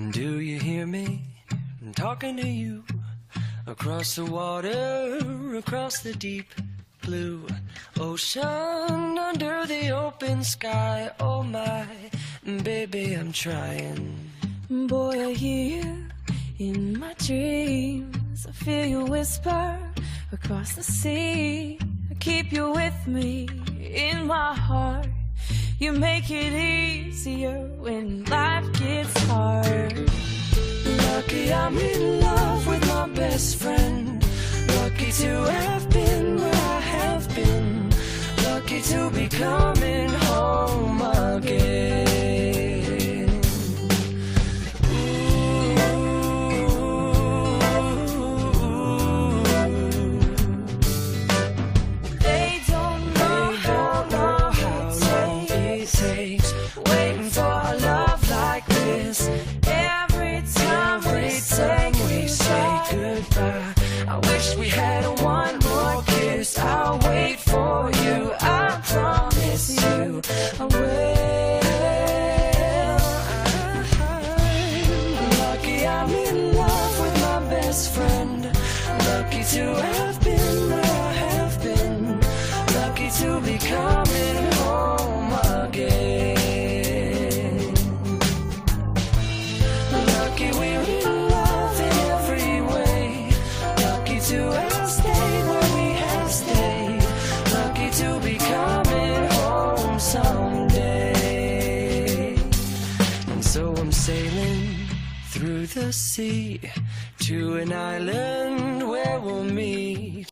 Do you hear me? I'm talking to you. Across the water, across the deep blue ocean, under the open sky. Oh my, baby, I'm trying. Boy, I hear you in my dreams. I feel you whisper across the sea. I keep you with me in my heart. You make it easier when life gets hard. Lucky I'm in love with my best friend. Lucky to have been where I have been. Lucky to be coming home again. They don't know how long it takes waiting for a love like this. Every time we say goodbye, I wish we had one more kiss. I'll wait for you, I promise you I will. I'm lucky I'm in love with my best friend. Lucky to have been where I have been. Lucky to be coming home again. Lucky we're in love in every way. Lucky to have stayed where we have stayed. Lucky to be coming home someday. And so I'm sailing through the sea to an island where we'll meet.